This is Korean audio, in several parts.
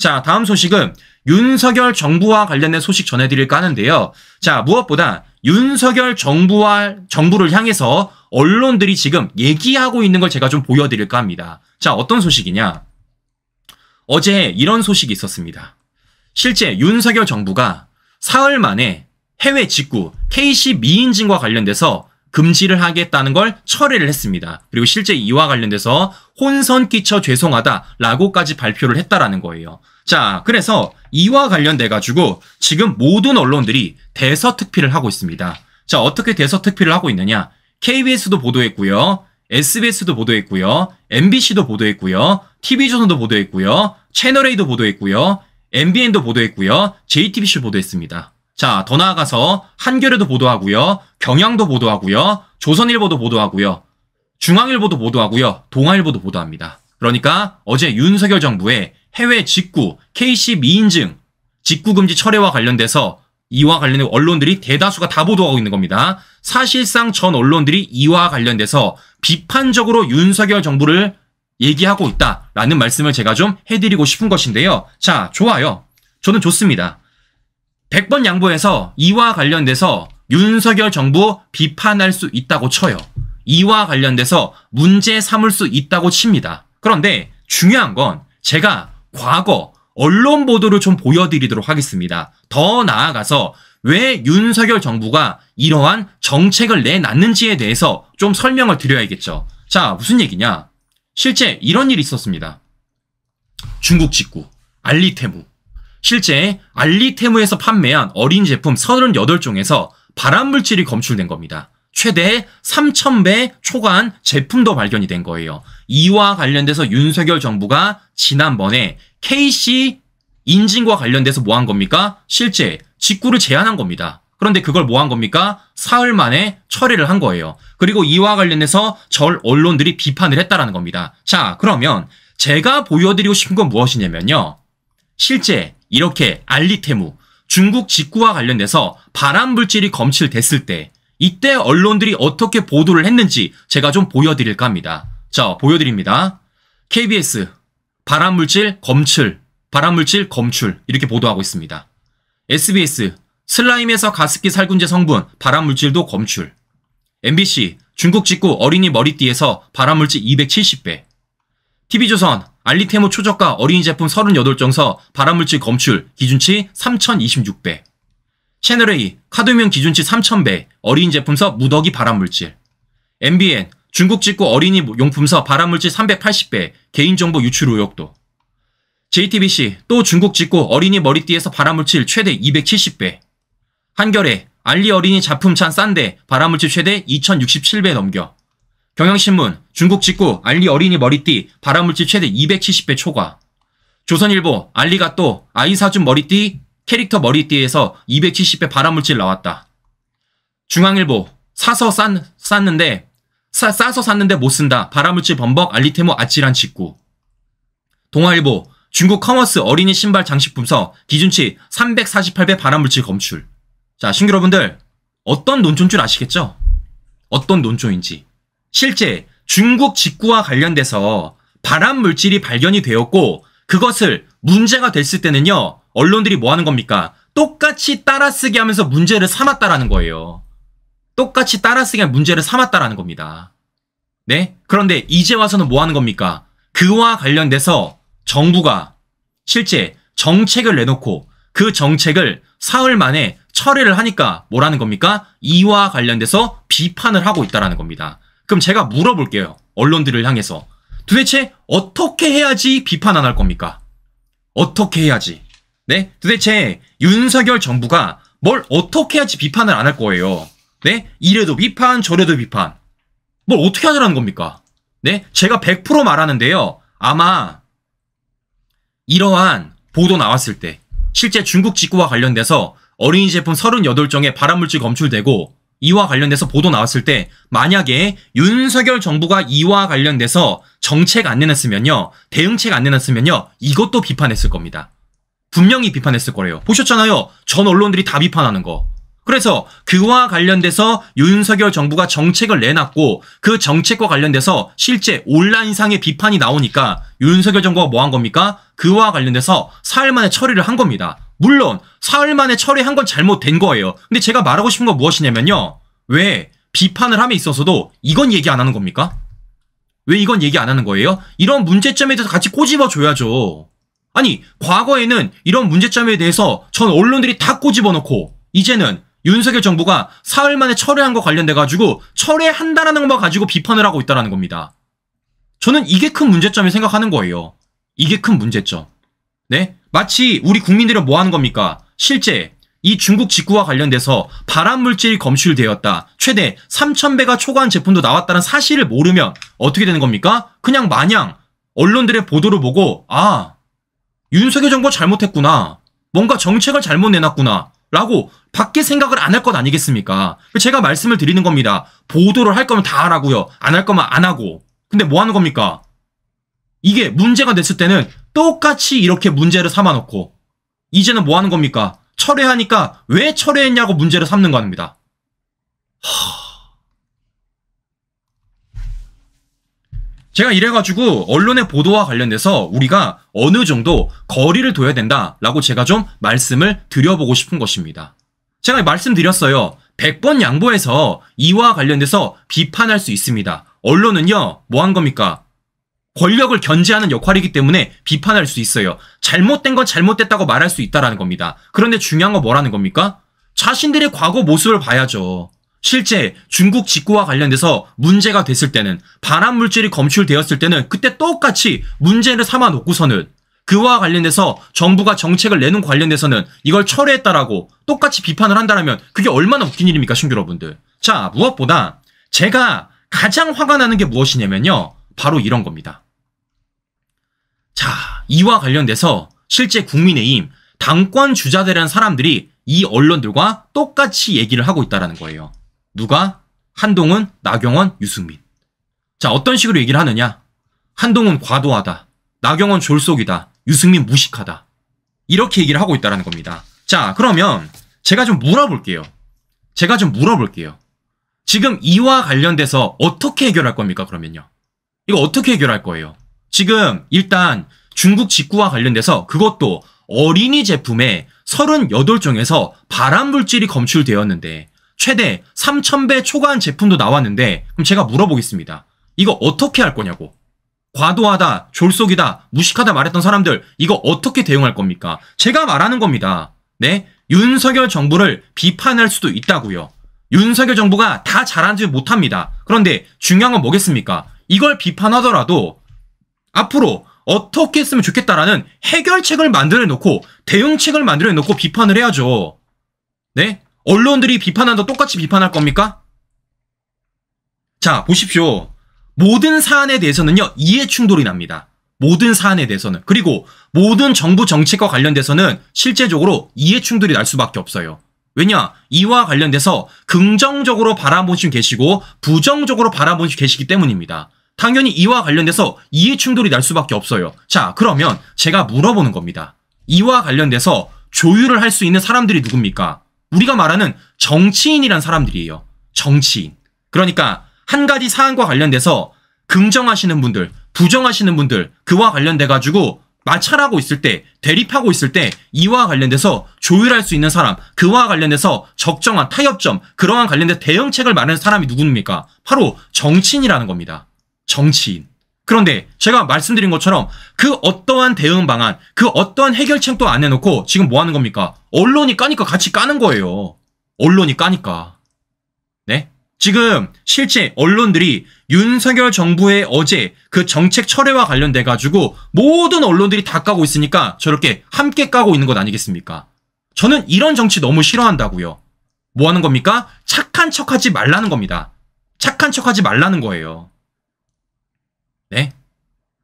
자, 다음 소식은 윤석열 정부와 관련된 소식 전해드릴까 하는데요. 자, 무엇보다 윤석열 정부를 향해서 언론들이 지금 얘기하고 있는 걸 제가 좀 보여드릴까 합니다. 자, 어떤 소식이냐? 어제 이런 소식이 있었습니다. 실제 윤석열 정부가 사흘 만에 해외 직구 KC 미인증과 관련돼서 금지를 하겠다는 걸 철회를 했습니다. 그리고 실제 이와 관련돼서 혼선 끼쳐 죄송하다라고까지 발표를 했다라는 거예요. 자, 그래서 이와 관련돼가지고 지금 모든 언론들이 대서특필을 하고 있습니다. 자, 어떻게 대서특필을 하고 있느냐? KBS도 보도했고요. SBS도 보도했고요. MBC도 보도했고요. TV조선도 보도했고요. 채널A도 보도했고요. MBN도 보도했고요. JTBC도 보도했습니다. 자, 더 나아가서 한겨레도 보도하고요. 경향도 보도하고요. 조선일보도 보도하고요. 중앙일보도 보도하고요. 동아일보도 보도합니다. 그러니까 어제 윤석열 정부의 해외 직구, KC 미인증, 직구금지 철회와 관련돼서 이와 관련된 언론들이 대다수가 다 보도하고 있는 겁니다. 사실상 전 언론들이 이와 관련돼서 비판적으로 윤석열 정부를 얘기하고 있다라는 말씀을 제가 좀 해드리고 싶은 것인데요. 자, 좋아요. 저는 좋습니다. 100번 양보해서 이와 관련돼서 윤석열 정부 비판할 수 있다고 쳐요. 이와 관련돼서 문제 삼을 수 있다고 칩니다. 그런데 중요한 건 제가 과거 언론 보도를 좀 보여드리도록 하겠습니다. 더 나아가서 왜 윤석열 정부가 이러한 정책을 내놨는지에 대해서 좀 설명을 드려야겠죠. 자, 무슨 얘기냐? 실제 이런 일이 있었습니다. 중국 직구, 알리테무. 실제 알리테무에서 판매한 어린 제품 38종에서 발암물질이 검출된 겁니다. 최대 3,000배 초과한 제품도 발견이 된 거예요. 이와 관련돼서 윤석열 정부가 지난번에 KC 인증과 관련돼서 뭐 한 겁니까? 실제 직구를 제한한 겁니다. 그런데 그걸 뭐 한 겁니까? 사흘 만에 철회를 한 거예요. 그리고 이와 관련해서 절 언론들이 비판을 했다라는 겁니다. 자, 그러면 제가 보여드리고 싶은 건 무엇이냐면요. 실제 이렇게 알리테무, 중국 직구와 관련돼서 발암물질이 검출됐을 때 이때 언론들이 어떻게 보도를 했는지 제가 좀 보여드릴까 합니다. 자, 보여드립니다. KBS 발암물질 검출 이렇게 보도하고 있습니다. SBS 슬라임에서 가습기 살균제 성분 발암물질도 검출. MBC 중국 직구 어린이 머리띠에서 발암물질 270배. TV조선 알리테무 초저가 어린이 제품 38종서 발암물질 검출 기준치 3026배. 채널A 카드뮴 기준치 3000배 어린이 제품서 무더기 발암물질. MBN 중국 직구 어린이 용품서 발암물질 380배 개인정보 유출 의혹도. JTBC 또 중국 직구 어린이 머리띠에서 발암물질 최대 270배. 한겨레 알리 어린이 작품 찬 싼데 발암물질 최대 2067배 넘겨. 경향신문 중국 직구 알리 어린이 머리띠 발암물질 최대 270배 초과. 조선일보 알리가 또 아이 사준 머리띠 캐릭터 머리띠에서 270배 발암물질 나왔다. 중앙일보 싸서 샀는데 못 쓴다. 발암물질 범벅 알리테무 아찔한 직구. 동아일보 중국 커머스 어린이 신발 장식품서 기준치 348배 발암물질 검출. 자, 신규 여러분들 어떤 논조인 줄 아시겠죠? 어떤 논조인지. 실제 중국 직구와 관련돼서 발암물질이 발견이 되었고 그것을 문제가 됐을 때는요. 언론들이 뭐 하는 겁니까? 똑같이 따라쓰기 하면서 문제를 삼았다라는 거예요. 똑같이 따라쓰기 하면 문제를 삼았다라는 겁니다. 네? 그런데 이제 와서는 뭐 하는 겁니까? 그와 관련돼서 정부가 실제 정책을 내놓고 그 정책을 사흘 만에 철회를 하니까 뭐라는 겁니까? 이와 관련돼서 비판을 하고 있다라는 겁니다. 그럼 제가 물어볼게요. 언론들을 향해서. 도대체 어떻게 해야지 비판 안 할 겁니까? 어떻게 해야지? 네? 도대체 윤석열 정부가 뭘 어떻게 해야지 비판을 안 할 거예요? 네? 이래도 비판, 저래도 비판. 뭘 어떻게 하자는 겁니까? 네? 제가 100% 말하는데요. 아마 이러한 보도 나왔을 때 실제 중국 직구와 관련돼서 어린이 제품 38종에 발암물질 검출되고 이와 관련돼서 보도 나왔을 때 만약에 윤석열 정부가 이와 관련돼서 정책 안 내놨으면요. 대응책 안 내놨으면요. 이것도 비판했을 겁니다. 분명히 비판했을 거래요. 보셨잖아요. 전 언론들이 다 비판하는 거. 그래서 그와 관련돼서 윤석열 정부가 정책을 내놨고 그 정책과 관련돼서 실제 온라인상의 비판이 나오니까 윤석열 정부가 뭐 한 겁니까? 그와 관련돼서 사흘 만에 처리를 한 겁니다. 물론 사흘 만에 처리한 건 잘못된 거예요. 근데 제가 말하고 싶은 건 무엇이냐면요. 왜 비판을 함에 있어서도 이건 얘기 안 하는 겁니까? 왜 이건 얘기 안 하는 거예요? 이런 문제점에 대해서 같이 꼬집어줘야죠. 아니 과거에는 이런 문제점에 대해서 전 언론들이 다 꼬집어놓고 이제는 윤석열 정부가 사흘 만에 철회한 거 관련돼가지고 철회한다라는 것만 가지고 비판을 하고 있다는 겁니다. 저는 이게 큰 문제점이 생각하는 거예요. 이게 큰 문제점. 네? 마치 우리 국민들은 뭐 하는 겁니까? 실제 이 중국 직구와 관련돼서 발암물질이 검출되었다. 최대 3,000배가 초과한 제품도 나왔다는 사실을 모르면 어떻게 되는 겁니까? 그냥 마냥 언론들의 보도를 보고 아, 윤석열 정부가 잘못했구나. 뭔가 정책을 잘못 내놨구나. 라고 밖에 생각을 안 할 것 아니겠습니까? 제가 말씀을 드리는 겁니다. 보도를 할 거면 다 하라고요. 안 할 거면 안 하고. 근데 뭐 하는 겁니까? 이게 문제가 됐을 때는 똑같이 이렇게 문제를 삼아놓고 이제는 뭐 하는 겁니까? 철회하니까 왜 철회했냐고 문제를 삼는 겁니다. 제가 이래가지고 언론의 보도와 관련돼서 우리가 어느 정도 거리를 둬야 된다라고 제가 좀 말씀을 드려보고 싶은 것입니다. 제가 말씀드렸어요. 100번 양보해서 이와 관련돼서 비판할 수 있습니다. 언론은요, 뭐 한 겁니까? 권력을 견제하는 역할이기 때문에 비판할 수 있어요. 잘못된 건 잘못됐다고 말할 수 있다는 겁니다. 그런데 중요한 건 뭐라는 겁니까? 자신들의 과거 모습을 봐야죠. 실제 중국 직구와 관련돼서 문제가 됐을 때는 발암물질이 검출되었을 때는 그때 똑같이 문제를 삼아 놓고서는 그와 관련돼서 정부가 정책을 내는 관련돼서는 이걸 철회했다라고 똑같이 비판을 한다면 그게 얼마나 웃긴 일입니까, 신규 여러분들. 자, 무엇보다 제가 가장 화가 나는 게 무엇이냐면요. 바로 이런 겁니다. 자, 이와 관련돼서 실제 국민의힘 당권 주자들이라는 사람들이 이 언론들과 똑같이 얘기를 하고 있다는 거예요. 누가? 한동훈, 나경원, 유승민. 자, 어떤 식으로 얘기를 하느냐? 한동훈 과도하다. 나경원 졸속이다. 유승민 무식하다. 이렇게 얘기를 하고 있다는 겁니다. 자, 그러면 제가 좀 물어볼게요. 지금 이와 관련돼서 어떻게 해결할 겁니까, 그러면요? 이거 어떻게 해결할 거예요? 지금 일단 중국 직구와 관련돼서 그것도 어린이 제품에 38종에서 발암물질이 검출되었는데 최대 3,000배 초과한 제품도 나왔는데 그럼 제가 물어보겠습니다. 이거 어떻게 할 거냐고. 과도하다, 졸속이다, 무식하다 말했던 사람들 이거 어떻게 대응할 겁니까? 제가 말하는 겁니다. 네? 윤석열 정부를 비판할 수도 있다고요. 윤석열 정부가 다 잘하지 못합니다. 그런데 중요한 건 뭐겠습니까? 이걸 비판하더라도 앞으로 어떻게 했으면 좋겠다라는 해결책을 만들어놓고 대응책을 만들어놓고 비판을 해야죠. 네? 언론들이 비판한다 똑같이 비판할 겁니까? 자, 보십시오. 모든 사안에 대해서는요, 이해 충돌이 납니다. 모든 사안에 대해서는. 그리고 모든 정부 정책과 관련돼서는 실제적으로 이해 충돌이 날 수밖에 없어요. 왜냐? 이와 관련돼서 긍정적으로 바라보시고 계시고 부정적으로 바라보시고 계시기 때문입니다. 당연히 이와 관련돼서 이해 충돌이 날 수밖에 없어요. 자, 그러면 제가 물어보는 겁니다. 이와 관련돼서 조율을 할 수 있는 사람들이 누굽니까? 우리가 말하는 정치인이란 사람들이에요. 정치인. 그러니까 한 가지 사안과 관련돼서 긍정하시는 분들, 부정하시는 분들, 그와 관련돼가지고 마찰하고 있을 때, 대립하고 있을 때 이와 관련돼서 조율할 수 있는 사람, 그와 관련돼서 적정한 타협점, 그러한 관련된 대응책을 마련한 사람이 누굽니까? 바로 정치인이라는 겁니다. 정치인. 그런데 제가 말씀드린 것처럼 그 어떠한 대응 방안, 그 어떠한 해결책도 안 해놓고 지금 뭐 하는 겁니까? 언론이 까니까 같이 까는 거예요. 언론이 까니까. 네? 지금 실제 언론들이 윤석열 정부의 어제 그 정책 철회와 관련돼가지고 모든 언론들이 다 까고 있으니까 저렇게 함께 까고 있는 것 아니겠습니까? 저는 이런 정치 너무 싫어한다고요. 뭐 하는 겁니까? 착한 척하지 말라는 겁니다. 착한 척하지 말라는 거예요. 네?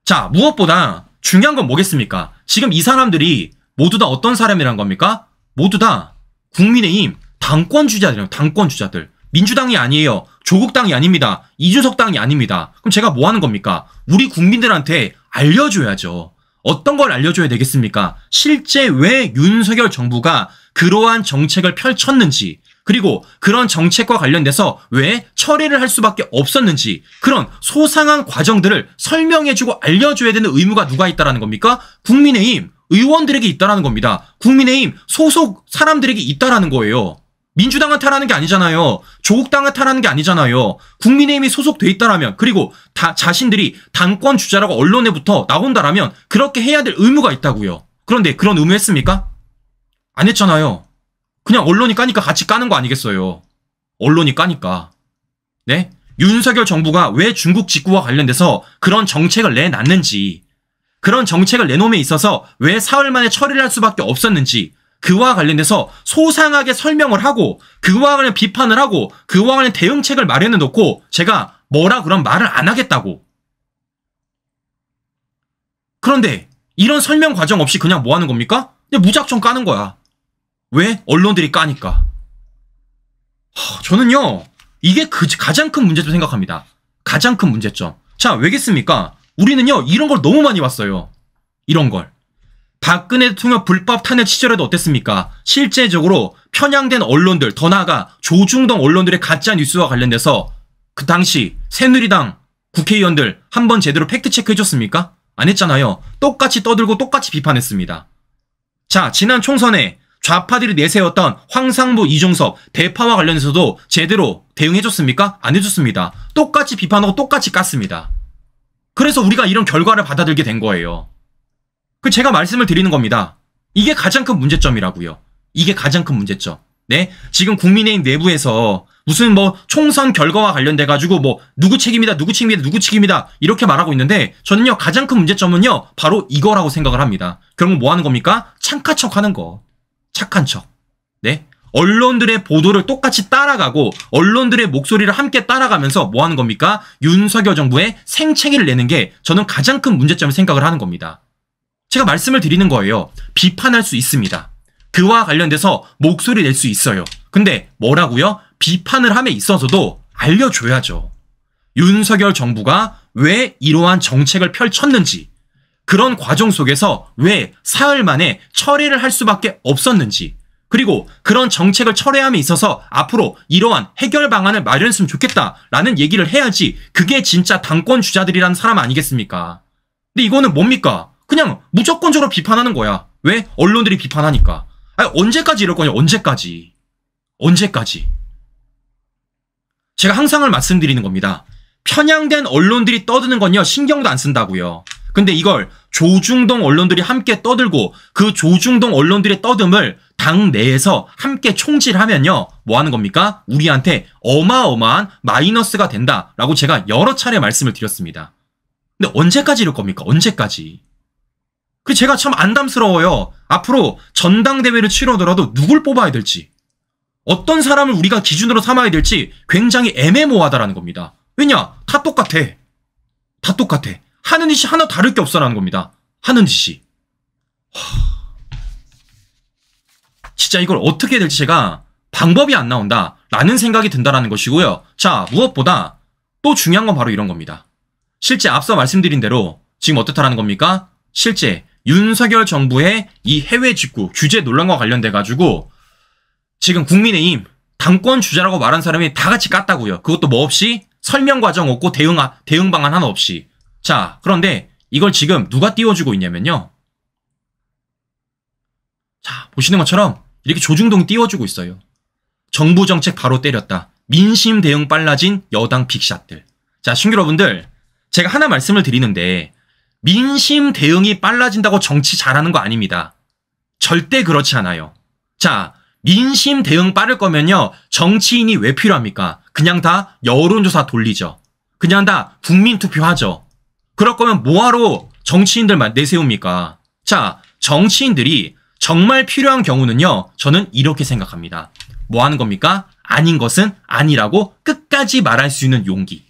자, 무엇보다 중요한 건 뭐겠습니까? 지금 이 사람들이 모두 다 어떤 사람이란 겁니까? 모두 다 국민의힘 당권주자들이에요. 당권주자들. 민주당이 아니에요. 조국당이 아닙니다. 이준석 당이 아닙니다. 그럼 제가 뭐 하는 겁니까? 우리 국민들한테 알려줘야죠. 어떤 걸 알려줘야 되겠습니까? 실제 왜 윤석열 정부가 그러한 정책을 펼쳤는지, 그리고 그런 정책과 관련돼서 왜 처리를 할 수밖에 없었는지 그런 소상한 과정들을 설명해주고 알려줘야 되는 의무가 누가 있다라는 겁니까? 국민의힘 의원들에게 있다라는 겁니다. 국민의힘 소속 사람들에게 있다라는 거예요. 민주당한테 하라는 게 아니잖아요. 조국당한테 하라는 게 아니잖아요. 국민의힘이 소속돼 있다라면 그리고 자신들이 당권 주자라고 언론에부터 나온다라면 그렇게 해야 될 의무가 있다고요. 그런데 그런 의무 했습니까? 안 했잖아요. 그냥 언론이 까니까 같이 까는 거 아니겠어요. 언론이 까니까. 네? 윤석열 정부가 왜 중국 직구와 관련돼서 그런 정책을 내놨는지, 그런 정책을 내놓음에 있어서 왜 사흘 만에 처리를 할 수밖에 없었는지, 그와 관련돼서 소상하게 설명을 하고, 그와 관련 비판을 하고, 그와 관련 대응책을 마련해 놓고, 제가 뭐라 그런 말을 안 하겠다고. 그런데 이런 설명 과정 없이 그냥 뭐 하는 겁니까? 그냥 무작정 까는 거야. 왜? 언론들이 까니까. 저는요, 이게 가장 큰 문제점 생각합니다. 가장 큰 문제점. 자, 왜겠습니까? 우리는요, 이런 걸 너무 많이 봤어요. 이런 걸. 박근혜 대통령 불법 탄핵 시절에도 어땠습니까? 실제적으로 편향된 언론들, 더 나아가 조중동 언론들의 가짜 뉴스와 관련돼서 그 당시 새누리당 국회의원들 한번 제대로 팩트체크 해줬습니까? 안 했잖아요. 똑같이 떠들고 똑같이 비판했습니다. 자, 지난 총선에 좌파들이 내세웠던 황상무, 이중섭, 대파와 관련해서도 제대로 대응해줬습니까? 안 해줬습니다. 똑같이 비판하고 똑같이 깠습니다. 그래서 우리가 이런 결과를 받아들게 된 거예요. 제가 말씀을 드리는 겁니다. 이게 가장 큰 문제점이라고요. 이게 가장 큰 문제점. 네? 지금 국민의힘 내부에서 무슨 뭐 총선 결과와 관련돼가지고 뭐 누구 책임이다, 누구 책임이다, 누구 책임이다 이렇게 말하고 있는데 저는요 가장 큰 문제점은요 바로 이거라고 생각을 합니다. 결국 뭐 하는 겁니까? 착한 척 하는 거. 착한 척. 네? 언론들의 보도를 똑같이 따라가고 언론들의 목소리를 함께 따라가면서 뭐 하는 겁니까? 윤석열 정부의 생채기를 내는 게 저는 가장 큰 문제점을 생각을 하는 겁니다. 제가 말씀을 드리는 거예요. 비판할 수 있습니다. 그와 관련돼서 목소리 낼 수 있어요. 근데 뭐라고요? 비판을 함에 있어서도 알려줘야죠. 윤석열 정부가 왜 이러한 정책을 펼쳤는지, 그런 과정 속에서 왜 사흘 만에 처리를 할 수밖에 없었는지, 그리고 그런 정책을 철회함에 있어서 앞으로 이러한 해결 방안을 마련했으면 좋겠다라는 얘기를 해야지 그게 진짜 당권 주자들이라는 사람 아니겠습니까? 근데 이거는 뭡니까? 그냥 무조건적으로 비판하는 거야. 왜? 언론들이 비판하니까. 아니, 언제까지 이럴 거냐? 언제까지? 언제까지? 제가 항상 말씀드리는 겁니다. 편향된 언론들이 떠드는 건요 신경도 안 쓴다고요. 근데 이걸 조중동 언론들이 함께 떠들고 그 조중동 언론들의 떠듦을 당 내에서 함께 총질하면요 뭐 하는 겁니까? 우리한테 어마어마한 마이너스가 된다라고 제가 여러 차례 말씀을 드렸습니다. 근데 언제까지 이럴 겁니까? 언제까지? 그래서 제가 참 안담스러워요. 앞으로 전당대회를 치르더라도 누굴 뽑아야 될지, 어떤 사람을 우리가 기준으로 삼아야 될지 굉장히 애매모호하다라는 겁니다. 왜냐? 다 똑같아. 다 똑같아. 하는 짓이 하나 다를 게 없어라는 겁니다. 하는 짓이. 진짜 이걸 어떻게 해야 될지 제가 방법이 안 나온다라는 생각이 든다라는 것이고요. 자, 무엇보다 또 중요한 건 바로 이런 겁니다. 실제 앞서 말씀드린 대로 지금 어떻다라는 겁니까? 실제 윤석열 정부의 이 해외 직구 규제 논란과 관련돼가지고 지금 국민의힘 당권 주자라고 말한 사람이 다 같이 깠다고요. 그것도 뭐 없이 설명 과정 없고 대응 방안 하나 없이. 자, 그런데 이걸 지금 누가 띄워주고 있냐면요. 자, 보시는 것처럼 이렇게 조중동이 띄워주고 있어요. 정부 정책 바로 때렸다. 민심 대응 빨라진 여당 빅샷들. 자, 시청자 여러분들, 제가 하나 말씀을 드리는데 민심 대응이 빨라진다고 정치 잘하는 거 아닙니다. 절대 그렇지 않아요. 자, 민심 대응 빠를 거면요 정치인이 왜 필요합니까? 그냥 다 여론조사 돌리죠. 그냥 다 국민투표 하죠. 그럴 거면 뭐하러 정치인들만 내세웁니까? 자, 정치인들이 정말 필요한 경우는요 저는 이렇게 생각합니다. 뭐 하는 겁니까? 아닌 것은 아니라고 끝까지 말할 수 있는 용기,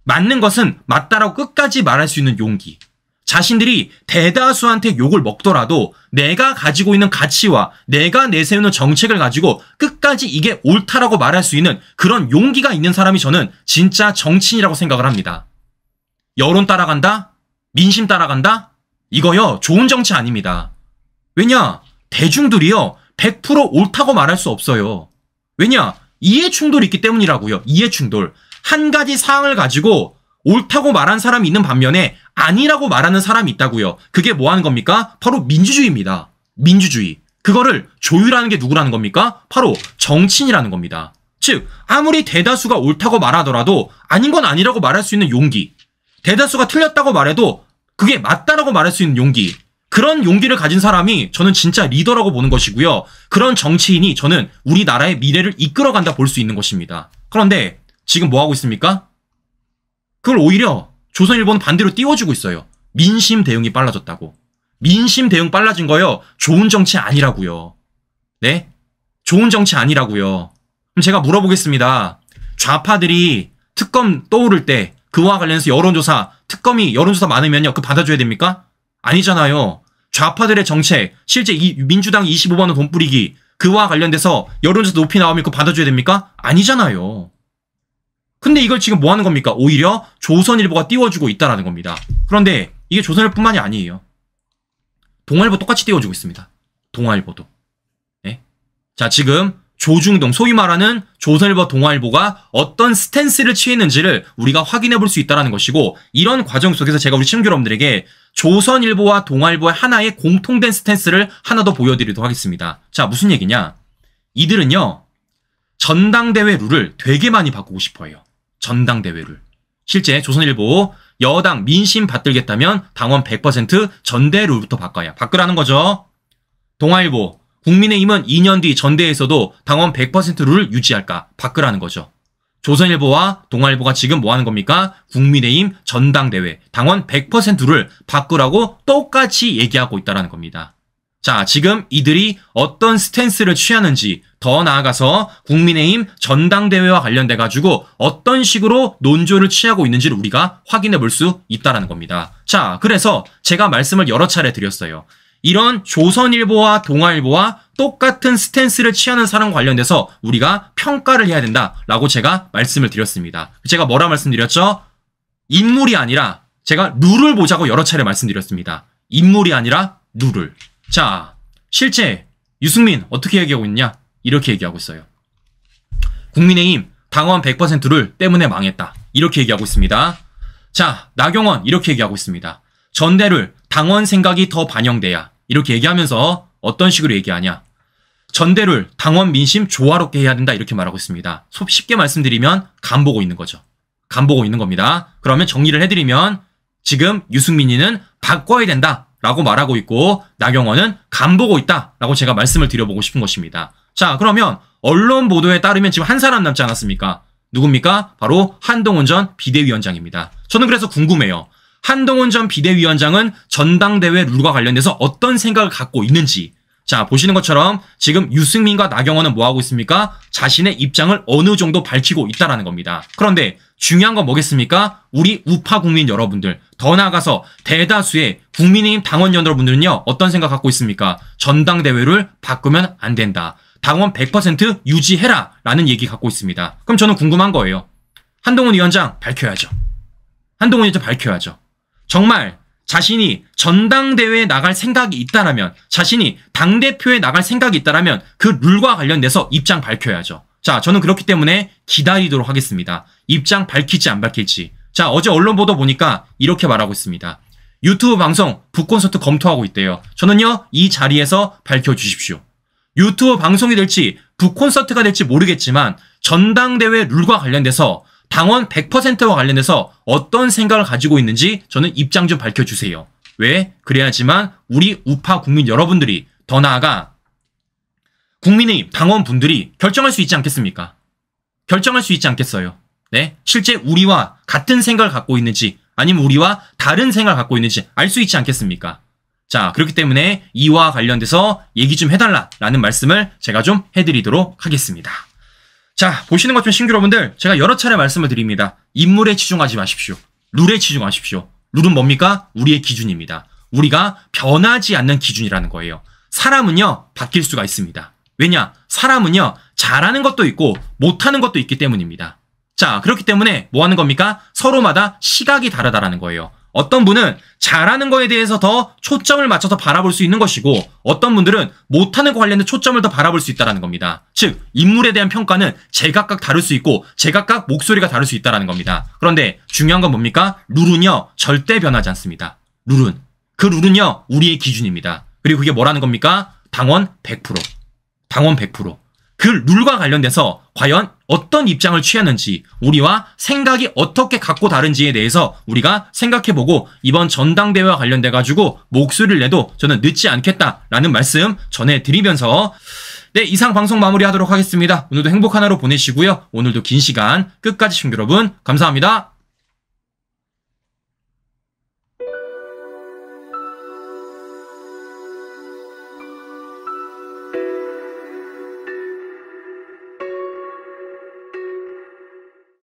맞는 것은 맞다라고 끝까지 말할 수 있는 용기, 자신들이 대다수한테 욕을 먹더라도 내가 가지고 있는 가치와 내가 내세우는 정책을 가지고 끝까지 이게 옳다라고 말할 수 있는 그런 용기가 있는 사람이 저는 진짜 정치인이라고 생각을 합니다. 여론 따라간다? 민심 따라간다? 이거요 좋은 정치 아닙니다. 왜냐? 대중들이요 100% 옳다고 말할 수 없어요. 왜냐? 이해 충돌이 있기 때문이라고요. 이해 충돌. 한 가지 사항을 가지고 옳다고 말한 사람이 있는 반면에 아니라고 말하는 사람이 있다고요. 그게 뭐 하는 겁니까? 바로 민주주의입니다. 민주주의. 그거를 조율하는 게 누구라는 겁니까? 바로 정치인이라는 겁니다. 즉 아무리 대다수가 옳다고 말하더라도 아닌 건 아니라고 말할 수 있는 용기, 대다수가 틀렸다고 말해도 그게 맞다라고 말할 수 있는 용기, 그런 용기를 가진 사람이 저는 진짜 리더라고 보는 것이고요. 그런 정치인이 저는 우리나라의 미래를 이끌어간다 볼 수 있는 것입니다. 그런데 지금 뭐 하고 있습니까? 그걸 오히려 조선일보는 반대로 띄워주고 있어요. 민심 대응이 빨라졌다고. 민심 대응 빨라진 거요. 좋은 정치 아니라고요. 네? 좋은 정치 아니라고요. 그럼 제가 물어보겠습니다. 좌파들이 특검 떠오를 때 그와 관련해서 여론조사, 특검이 여론조사 많으면요. 그거 받아줘야 됩니까? 아니잖아요. 좌파들의 정책, 실제 이 민주당 25만 원 돈 뿌리기, 그와 관련돼서 여론조사 높이 나오면 그거 받아줘야 됩니까? 아니잖아요. 근데 이걸 지금 뭐 하는 겁니까? 오히려 조선일보가 띄워주고 있다라는 겁니다. 그런데 이게 조선일보뿐만이 아니에요. 동아일보 똑같이 띄워주고 있습니다. 동아일보도. 네? 자, 지금 조중동, 소위 말하는 조선일보, 동아일보가 어떤 스탠스를 취했는지를 우리가 확인해 볼 수 있다는 것이고, 이런 과정 속에서 제가 우리 시청자 여러분들에게 조선일보와 동아일보의 하나의 공통된 스탠스를 하나 더 보여드리도록 하겠습니다. 자, 무슨 얘기냐? 이들은요, 전당대회 룰을 되게 많이 바꾸고 싶어 해요. 전당대회 룰. 실제 조선일보 여당 민심 받들겠다면 당원 100% 전대 룰부터 바꾸라는 거죠. 동아일보 국민의힘은 2년 뒤 전대에서도 당원 100% 룰을 유지할까? 바꾸라는 거죠. 조선일보와 동아일보가 지금 뭐 하는 겁니까? 국민의힘 전당대회 당원 100%를 바꾸라고 똑같이 얘기하고 있다는 겁니다. 자, 지금 이들이 어떤 스탠스를 취하는지, 더 나아가서 국민의힘 전당대회와 관련돼 가지고 어떤 식으로 논조를 취하고 있는지를 우리가 확인해 볼 수 있다는 겁니다. 자, 그래서 제가 말씀을 여러 차례 드렸어요. 이런 조선일보와 동아일보와 똑같은 스탠스를 취하는 사람 관련돼서 우리가 평가를 해야 된다라고 제가 말씀을 드렸습니다. 제가 뭐라 말씀드렸죠? 인물이 아니라 제가 룰을 보자고 여러 차례 말씀드렸습니다. 인물이 아니라 룰을. 자, 실제 유승민 어떻게 얘기하고 있냐? 이렇게 얘기하고 있어요. 국민의힘 당원 100%를 때문에 망했다. 이렇게 얘기하고 있습니다. 자, 나경원 이렇게 얘기하고 있습니다. 전대를 당원 생각이 더 반영돼야. 이렇게 얘기하면서 어떤 식으로 얘기하냐? 전대를 당원 민심 조화롭게 해야 된다. 이렇게 말하고 있습니다. 쉽게 말씀드리면 간 보고 있는 거죠. 간 보고 있는 겁니다. 그러면 정리를 해드리면 지금 유승민이는 바꿔야 된다 라고 말하고 있고, 나경원은 간 보고 있다 라고 제가 말씀을 드려보고 싶은 것입니다. 자, 그러면 언론 보도에 따르면 지금 한 사람 남지 않았습니까? 누굽니까? 바로 한동훈 전 비대위원장입니다. 저는 그래서 궁금해요. 한동훈 전 비대위원장은 전당대회 룰과 관련돼서 어떤 생각을 갖고 있는지. 자, 보시는 것처럼 지금 유승민과 나경원은 뭐 하고 있습니까? 자신의 입장을 어느 정도 밝히고 있다는 겁니다. 그런데 중요한 건 뭐겠습니까? 우리 우파 국민 여러분들, 더 나아가서 대다수의 국민의힘 당원 여러분들은요, 어떤 생각 갖고 있습니까? 전당대회를 바꾸면 안 된다. 당원 100% 유지해라 라는 얘기 갖고 있습니다. 그럼 저는 궁금한 거예요. 한동훈 위원장 밝혀야죠. 한동훈 위원장 밝혀야죠. 정말 자신이 전당대회에 나갈 생각이 있다라면, 자신이 당대표에 나갈 생각이 있다라면 그 룰과 관련돼서 입장 밝혀야죠. 자, 저는 그렇기 때문에 기다리도록 하겠습니다. 입장 밝힐지 안 밝힐지. 자, 어제 언론 보도 보니까 이렇게 말하고 있습니다. 유튜브 방송 북콘서트 검토하고 있대요. 저는요, 이 자리에서 밝혀주십시오. 유튜브 방송이 될지 북콘서트가 될지 모르겠지만 전당대회 룰과 관련돼서 당원 100%와 관련해서 어떤 생각을 가지고 있는지 저는 입장 좀 밝혀주세요. 왜? 그래야지만 우리 우파 국민 여러분들이, 더 나아가 국민의힘 당원분들이 결정할 수 있지 않겠습니까? 결정할 수 있지 않겠어요? 네? 실제 우리와 같은 생각을 갖고 있는지, 아니면 우리와 다른 생각을 갖고 있는지 알 수 있지 않겠습니까? 자, 그렇기 때문에 이와 관련돼서 얘기 좀 해달라라는 말씀을 제가 좀 해드리도록 하겠습니다. 자, 보시는 것처럼 신규 여러분들, 제가 여러 차례 말씀을 드립니다. 인물에 치중하지 마십시오. 룰에 치중하십시오. 룰은 뭡니까? 우리의 기준입니다. 우리가 변하지 않는 기준이라는 거예요. 사람은요, 바뀔 수가 있습니다. 왜냐? 사람은요, 잘하는 것도 있고 못하는 것도 있기 때문입니다. 자, 그렇기 때문에 뭐 하는 겁니까? 서로마다 시각이 다르다라는 거예요. 어떤 분은 잘하는 거에 대해서 더 초점을 맞춰서 바라볼 수 있는 것이고 어떤 분들은 못하는 거 관련된 초점을 더 바라볼 수 있다는 겁니다. 즉 인물에 대한 평가는 제각각 다를 수 있고 제각각 목소리가 다를 수 있다는 겁니다. 그런데 중요한 건 뭡니까? 룰은요 절대 변하지 않습니다. 룰은. 그 룰은요 우리의 기준입니다. 그리고 그게 뭐라는 겁니까? 당원 100%. 당원 100%. 그 룰과 관련돼서 과연 어떤 입장을 취하는지 우리와 생각이 어떻게 갖고 다른지에 대해서 우리가 생각해보고 이번 전당대회와 관련돼가지고 목소리를 내도 저는 늦지 않겠다라는 말씀 전해드리면서 네, 이상 방송 마무리하도록 하겠습니다. 오늘도 행복한 하루 보내시고요. 오늘도 긴 시간 끝까지 시청자 여러분 감사합니다.